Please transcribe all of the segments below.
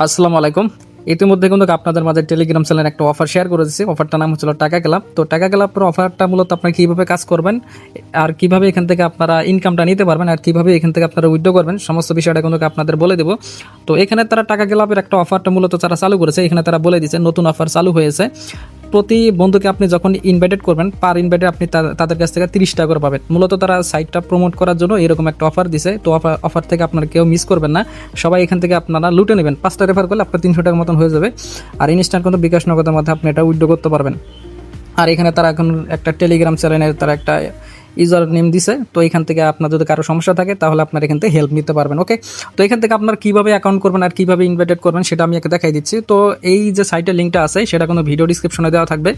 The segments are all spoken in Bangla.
আসসালামু আলাইকুম। ইতিমধ্যে কিন্তু আপনাদের মাঝে টেলিগ্রাম চ্যানেলে একটা অফার শেয়ার করে দিয়েছি। অফারটার নাম হচ্ছিল টাকা ক্লাব। তো টাকা ক্লাবের অফারটা মূলত আপনারা কীভাবে কাজ করবেন আর কীভাবে এখান থেকে আপনারা ইনকামটা নিতে পারবেন আর কীভাবে এখান থেকে আপনারা উইথড্র করবেন সমস্ত বিষয়টা কিন্তু আপনাদের বলে দেবো। তো এখানে তারা টাকা ক্লাবের একটা অফারটা মূলত তারা চালু করেছে। এখানে তারা বলে দিয়েছে নতুন অফার চালু হয়েছে। প্রতি বন্ধুকে আপনি যখন ইনভাইটেড করবেন পার ইনভাইটে আপনি তাদের কাছ থেকে 30 টাকা করে পাবেন। মূলত তারা সাইটটা প্রমোট করার জন্য এরকম একটা অফার দিছে। তো অফার থেকে আপনারা কেউ মিস করবেন না, সবাই এখান থেকে আপনারা লুটে নেবেন। 5টা রেফার করলে আপনার 300 টাকার মতন হয়ে যাবে। আর ইনস্ট্যান্ট কিন্তু বিকাশ নগদের মধ্যে আপনি এটা উইথড্র করতে পারবেন। আর এখানে তারা এখন একটা টেলিগ্রাম চ্যানেলের তারা একটা ইউজার নেম দিছে। তো এখান থেকে আপনার যদি কারো সমস্যা থাকে তাহলে আপনার এখান থেকে হেল্প নিতে পারবেন। ওকে, তো এখান থেকে আপনার কীভাবে অ্যাকাউন্ট করবেন আর কীভাবে ইনভাইটেড করবেন সেটা আমি একে দেখাই দিচ্ছি। তো এই যে সাইটের লিঙ্কটা আছে সেটা কোনো ভিডিও ডিসক্রিপশনে দেওয়া থাকবে,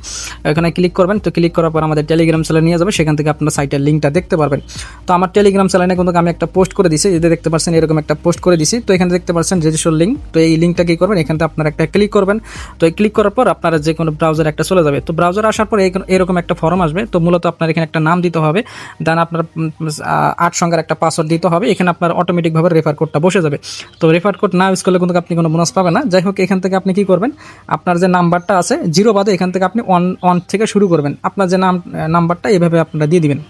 এখানে ক্লিক করবেন। তো ক্লিক করার পর আমাদের টেলিগ্রাম চ্যানেলে নিয়ে যাবে, সেখান থেকে আপনার সাইটের লিঙ্কটা দেখতে পারবেন। তো আমার টেলিগ্রাম চ্যানেলে কিন্তু আমি একটা পোস্ট করে দিছি, এতে দেখতে পাচ্ছেন এরকম একটা পোস্ট করে দিছি। তো এখানে দেখতে পাচ্ছেন রেজিস্টার লিঙ্ক। তো এই লিঙ্কটা কী করবেন, এখানে আপনারা একটা ক্লিক করবেন। তো এই ক্লিক করার পর আপনারা যে কোনো ব্রাউজার একটা চলে যাবে। তো ব্রাউজার আসার পর এরকম একটা ফর্ম আসবে। তো মূলত আপনার এখানে একটা নাম দিতে হবে, দেন আপনার 8 সংখ্যার একটা পাসওয়ার্ড দিতে হবে। এখানে আপনার অটোমেটিকভাবে রেফার কোডটা বসে যাবে। তো রেফার কোড না ইউজ করলে কিন্তু আপনি কোনো বোনাস পাবেন না। যাই হোক, এখান থেকে আপনি কী করবেন, আপনার যে নাম্বারটা আছে 0 বাদে এখান থেকে আপনি অন থেকে শুরু করবেন। আপনার যে নাম্বারটা এভাবে আপনারা দিয়ে দিবেন।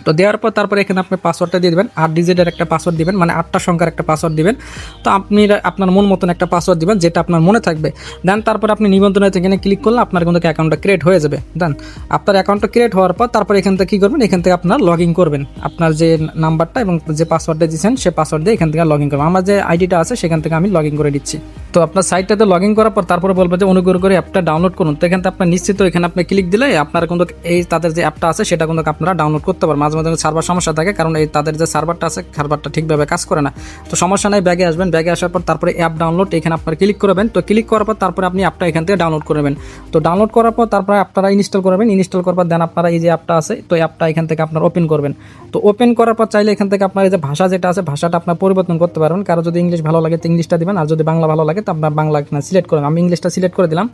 তো দেওয়ার পর তারপরে এখানে আপনি পাসওয়ার্ডটা দিয়ে দেবেন, 8 ডিজিটের একটা পাসওয়ার্ড দিবেন, মানে 8টা সংখ্যার একটা পাসওয়ার্ড দিবেন। তো আপনি আপনার মন মতন একটা পাসওয়ার্ড দিবেন যেটা আপনার মনে থাকবে। দেন তারপর আপনি নিবন্ধনের এখানে ক্লিক করলে আপনার কিন্তু অ্যাকাউন্টটা ক্রিয়েট হয়ে যাবে। দেন আপনার অ্যাকাউন্টটা ক্রিয়েট হওয়ার পর তারপর এখান থেকে কী করবেন, এখান থেকে আপনার লগ ইন করবেন। আপনার যে নাম্বারটা এবং যে পাসওয়ার্ডটা দিয়েছেন সে পাসওয়ার্ড দিয়ে এখান থেকে লগ ইন করবেন। আমার যে আইডিটা আছে সেখান থেকে আমি লগ ইন করে দিচ্ছি। তো আপনার সাইটটাতে লগ ইন করার পর তারপরে বলবে যে অনুগ্রহ করে অ্যাপটা ডাউনলোড করুন। তো এখান থেকে আপনার নিশ্চিত এখানে আপনি ক্লিক দিলে আপনার কিন্তু এই তাদের যে অ্যাপটা আছে সেটা কিন্তু আপনারা ডাউনলোড করতে পারেন। মাঝে মাঝে সার্ভার সমস্যা থাকে, কারণ এই তাদের যে সার্ভারটা আছে সার্ভারটা ঠিকভাবে কাজ করে না। তো সমস্যা নাই, ব্যাগে আসবেন, ব্যাগে আসার পর তারপরে অ্যাপ ডাউনলোড এখানে আপনার ক্লিক করবেন। তো ক্লিক করার পর তারপরে আপনি অ্যাপটা এখান থেকে ডাউনলোড করবেন। তো ডাউনলোড করার পর তারপরে আপনারা ইনস্টল করবেন। ইনস্টল করার পর দেন আপনারা এই যে অ্যাপটা আছে তো অ্যাপটা এখান থেকে আপনার ওপেন করবেন। তো ওপেন করার পর চাইলে এখান থেকে আপনার এই যে ভাষা যেটা আছে ভাষাটা আপনার পরিবর্তন করতে পারবেন। কারো যদি ইংলিশ ভালো লাগে তো ইংলিশটা দিবেন, আর যদি বাংলা ভালো লাগে তো আপনার বাংলা এখানে সিলেক্ট করেন। আমি ইংলিশটা সিলেক্ট করে দিলাম।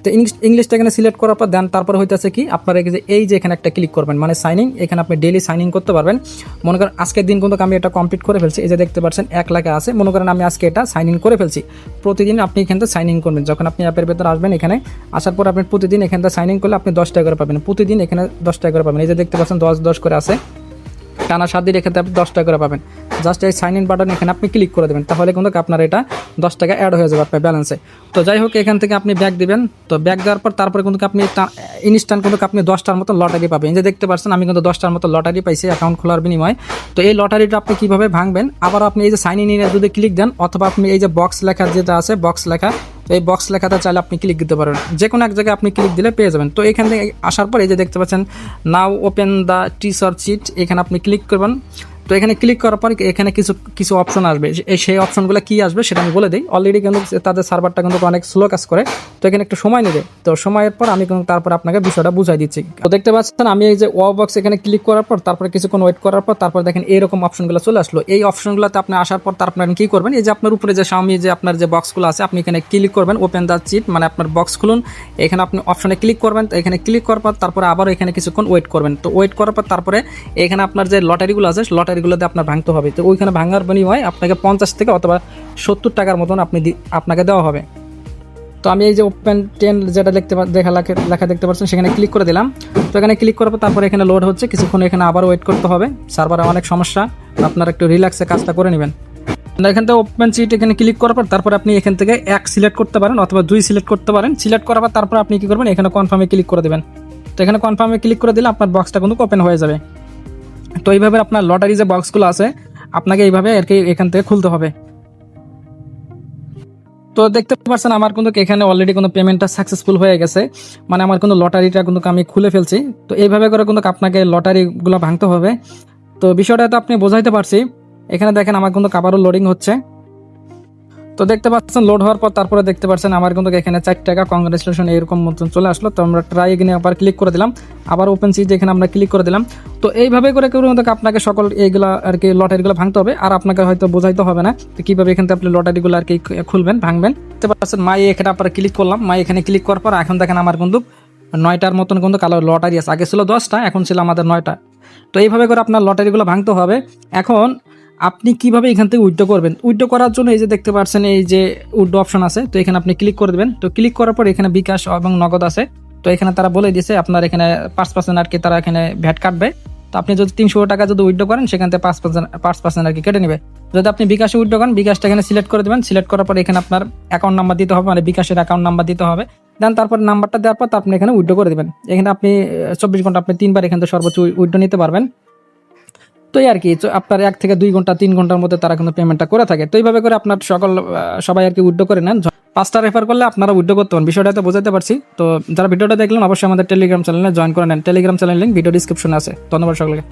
তো ইংলিশটা এখানে সিলেক্ট করার পর দেন তারপরে হইতেছে কি আপনার এই যে এখানে একটা ক্লিক করবেন, মানে সাইনিং। এখানে আপনি ডেইলি সাইনিং করতে পারবেন। মনে করেন আজকের দিন কিন্তু আমি এটা কমপ্লিট করে ফেলছি। এই যে দেখতে পাচ্ছেন 1 লাখে আছে। মনে করেন আমি আজকে এটা সাইন ইন করে ফেলছি। প্রতিদিন আপনি এখান থেকে সাইন ইন করবেন। যখন আপনি অ্যাপের ভেতরে আসবেন, এখানে আসার পর আপনি প্রতিদিন এখান থেকে সাইন ইন করলে আপনি 10 টাকা করে পাবেন। প্রতিদিন এখানে 10 টাকা করে পাবেন। এই যে দেখতে পাচ্ছেন 10 করে আছে, টানা 7 দিন এখানে আপনি 10 টাকা করে পাবেন। জাস্ট এই সাইন ইন বাটন এখানে আপনি ক্লিক করে দেবেন, তাহলে কিন্তু আপনার এটা 10 টাকা অ্যাড হয়ে যাবে আপনার ব্যালেন্সে। তো যাই হোক, এখান থেকে আপনি ব্যাক দিবেন। তো ব্যাক দেওয়ার পর তারপরে কিন্তু আপনি ইনস্ট্যান্ট কিন্তু আপনি 10টার মতো লটারি পাবেন। এই যে দেখতে পাচ্ছেন আমি কিন্তু 10টার মতো লটারি পাইছি অ্যাকাউন্ট খোলার বিনিময়ে। তো এই লটারিটা আপনি কীভাবে ভাঙবেন, আবার আপনি এই যে সাইন ইনে যদি ক্লিক দেন, অথবা আপনি এই যে বক্স লেখা যেটা আছে বক্স লেখা, এই বক্স লেখাতে চাইলে আপনি ক্লিক দিতে পারবেন। যে কোনো এক জায়গায় আপনি ক্লিক দিলে পেয়ে যাবেন। তো এখান থেকে আসার পর এই যে দেখতে পাচ্ছেন নাও ওপেন দ্য টিচার শিট, এখানে আপনি ক্লিক করবেন। তো এখানে ক্লিক করার পর এখানে কিছু অপশন আসবে। সেই অপশনগুলো কী আসবে সেটা আমি বলে দিই। অলরেডি কিন্তু তাদের সার্ভারটা কিন্তু অনেক স্লো কাজ করে, তো এখানে একটু সময় নেবে। তো সময়ের পর আমি কিন্তু তারপর আপনাকে বিষয়টা বুঝাই দিচ্ছি। তো দেখতে পাচ্ছেন আমি এই যে বক্স এখানে ক্লিক করার পর তারপরে কিছুক্ষণ ওয়েট করার পর তারপর দেখেন এইরকম অপশনগুলো চলে আসলো। এই অপশনগুলোতে আপনি আসার পর তারপর আপনি কী করবেন, এই যে আপনার উপরে যে Xiaomi যে আপনার যে বক্সগুলো আছে আপনি এখানে ক্লিক করবেন, ওপেন দ্য চিট, মানে আপনার বক্স খুলুন। এখানে আপনি অপশনে ক্লিক করবেন। তো এখানে ক্লিক করার পর তারপরে আবার এখানে কিছুক্ষণ ওয়েট করবেন। তো ওয়েট করার পর তারপরে এখানে আপনার যে লটারিগুলো আছে লটারিগুলোতে আপনার ভাঙতে হবে। তো ওইখানে ভাঙার বিনিময়ে আপনাকে 50 থেকে অথবা 70 টাকার মতন আপনাকে দেওয়া হবে। তো আমি এই যে ওপেন 10 যেটা লেখা দেখতে পাচ্ছেন সেখানে ক্লিক করে দিলাম। তো এখানে ক্লিক করার পর তারপরে এখানে লোড হচ্ছে, কিছুক্ষণ এখানে আবার ওয়েট করতে হবে। সার্ভারে অনেক সমস্যা, আপনারা একটু রিল্যাক্সে কাজটা করে নেবেন। এখান থেকে ওপেন সিট এখানে ক্লিক করার পর তারপর আপনি এখান থেকে 1 সিলেক্ট করতে পারেন অথবা 2 সিলেক্ট করতে পারেন। সিলেক্ট করার পর তারপর আপনি কী করবেন, এখানে কনফার্মে ক্লিক করে দেবেন। তো এখানে কনফার্মে ক্লিক করে দিলে আপনার বক্সটা কিন্তু ওপেন হয়ে যাবে। তো এইভাবে আপনার লটারি যে বক্সগুলো আছে আপনাকে এইভাবে আর কি এখান থেকে খুলতে হবে। তো দেখতে পাচ্ছেন আমার কিন্তু এখানে অলরেডি কোনো পেমেন্টটা সাকসেসফুল হয়ে গেছে, মানে আমার কিন্তু লটারিটা কিন্তু আমি খুলে ফেলছি। তো এইভাবে করে কিন্তু আপনাকে লটারিগুলো ভাঙতে হবে। তো বিষয়টা তো আপনি বোঝাইতে পারছি। এখানে দেখেন আমার কিন্তু আবারও লোডিং হচ্ছে। তো দেখতে পাচ্ছেন লোড হওয়ার পর তারপরে দেখতে পাচ্ছেন আমার কিন্তু এখানে 4 টাকা কংগ্রেচুলেশন এরকম মতন চলে আসলো। তো আমরা ট্রাই এগেইন আবার ক্লিক করে দিলাম, আবার ওপেন সিট এখানে আমরা ক্লিক করে দিলাম। তো এইভাবে করে কিন্তু আপনাকে সকল এইগুলো আর কি লটারিগুলো ভাঙতে হবে। আর আপনাকে হয়তো বোঝাইতে হবে না কীভাবে এখান থেকে আপনি লটারিগুলো আর কি খুলবেন ভাঙবেন। দেখতে পাচ্ছেন মাই এখানে আপনারা ক্লিক করলাম। মাই এখানে ক্লিক করার পর এখন দেখেন আমার কিন্তু 9টার মতন কিন্তু কালার লটারি আছে। আগে ছিল 10টা, এখন ছিল আমাদের 9টা। তো এইভাবে করে আপনার লটারিগুলো ভাঙতে হবে। এখন আপনি কিভাবে এখান থেকে উইথড্র করবেন, উইথড্র করার জন্য এই যে দেখতে পাচ্ছেন এই যে উইথড্র অপশন আছে, তো এখানে আপনি ক্লিক করে দেবেন। তো ক্লিক করার পর এখানে বিকাশ এবং নগদ আছে, তো এখানে তারা বলে দিয়েছে আপনার এখানে 5% আর কি তারা এখানে ভ্যাট কাটবে। তো আপনি যদি 300 টাকা যদি উইথড্র করেন সেখান থেকে 5% আর কি কেটে নেবে। যদি আপনি বিকাশে উইথড্র করেন, বিকাশটা এখানে সিলেক্ট করে দেবেন। সিলেক্ট করার পর এখানে আপনার অ্যাকাউন্ট নাম্বার দিতে হবে, মানে বিকাশের অ্যাকাউন্ট নাম্বার দিতে হবে। দেন তারপর নাম্বারটা দেওয়ার পর আপনি এখানে উইথড্র করে দেবেন। এখানে আপনি 24 ঘন্টা আপনি 3 বার এখান থেকে সর্বোচ্চ উইথড্র নিতে পারবেন। তো এই আর কি, তো আপনার 1 থেকে 2 ঘন্টা 3 ঘন্টার মধ্যে তারা কিন্তু পেমেন্টটা করে থাকে। তো এইভাবে করে আপনার সবাই আর কি উইথড্র করে নেন। 5টা রেফার করলে আপনারা উইথড্র করতে পারেন। বিষয়টা তো বোঝাতে পারছি। তো যারা ভিডিওটা দেখলেন অবশ্যই আমাদের টেলিগ্রাম চ্যানেলে জয়েন করে নেন। টেলিগ্রাম চ্যানেল লিঙ্ক ভিডিও ডিসক্রিপশনে আছে। ধন্যবাদ সকলকে।